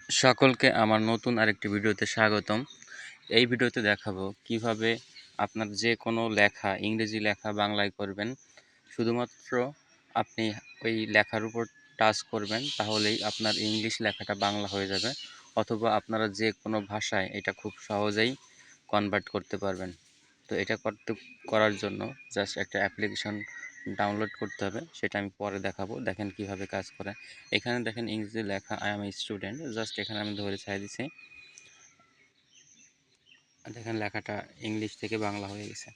সকলকে আমার নতুন আরেকটি ভিডিওতে স্বাগতম। এই ভিডিওতে দেখাবো কিভাবে আপনার যে কোনো লেখা, ইংরেজি লেখা বাংলায় করবেন। শুধুমাত্র আপনি ওই লেখার উপর টাচ করবেন, তাহলেই আপনার ইংলিশ লেখাটা বাংলা হয়ে যাবে। অথবা আপনারা যে কোনো ভাষায় এটা খুব সহজেই কনভার্ট করতে পারবেন। তো এটা করার জন্য জাস্ট একটা অ্যাপ্লিকেশন ডাউনলোড করতে হবে, সেটা আমি পরে দেখাবো। দেখেন কিভাবে কাজ করে। এখানে দেখেন ইংরেজি লেখা I M a student, just এখানে আমি ধরে ছেড়ে দিছি। দেখেন লেখাটা ইংলিশ থেকে বাংলা হয়ে গেছে।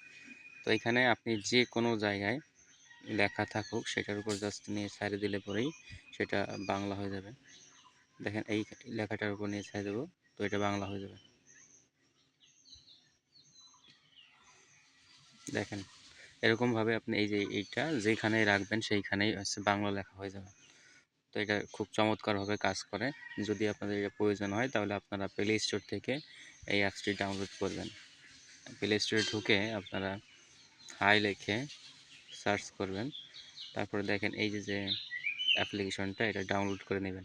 তো এখানে আপনি যে কোনো জায়গায় লেখা থাকুক সেটার উপর জাস্ট নিয়ে ছেড়ে দিলে পরেই সেটা বাংলা হয়ে যাবে। দেখেন এই লেখাটার উপর নিয়ে ছেড়ে দেবো, তো এটা বাংলা হয়ে যাবে। দেখেন এরকমভাবে আপনি এই যে এইটা যেখানেই রাখবেন সেইখানেই হচ্ছে বাংলা লেখা হয়ে যাবে। তো এটা খুব চমৎকারভাবে কাজ করে। যদি আপনাদের এটা প্রয়োজন হয় তাহলে আপনারা প্লে স্টোর থেকে এই অ্যাপসটি ডাউনলোড করবেন। প্লে স্টোরে ঢুকে আপনারা হাই লিখে সার্চ করবেন, তারপরে দেখেন এই যে অ্যাপ্লিকেশনটা এটা ডাউনলোড করে নেবেন।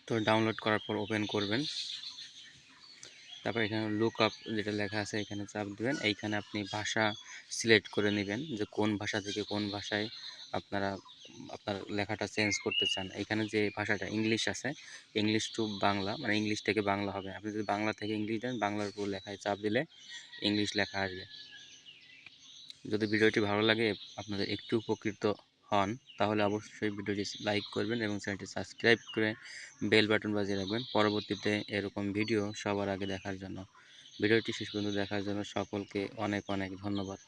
তো ডাউনলোড করার পর ওপেন করবেন, তারপর এখানে লুক আপ যেটা লেখা আছে এখানে চাপ দিবেন। এইখানে আপনি ভাষা সিলেক্ট করে নেবেন যে কোন ভাষা থেকে কোন ভাষায় আপনারা আপনার লেখাটা চেঞ্জ করতে চান। এখানে যে ভাষাটা ইংলিশ আছে, ইংলিশ টু বাংলা, মানে ইংলিশ থেকে বাংলা হবে। আপনি যদি বাংলা থেকে ইংলিশ দেন, বাংলার উপর লেখায় চাপ দিলে ইংলিশ লেখা আসবে। যদি ভিডিওটি ভালো লাগে, আপনাদের একটু উপকৃত হন, তাহলে অবশ্যই ভিডিওটি লাইক করবেন এবং চ্যানেলটি সাবস্ক্রাইব করে বেল বাটন বাজিয়ে রাখবেন পরবর্তীতে এরকম ভিডিও সবার আগে দেখার জন্য। ভিডিওটি শেষ পর্যন্ত দেখার জন্য সকলকে অনেক অনেক ধন্যবাদ।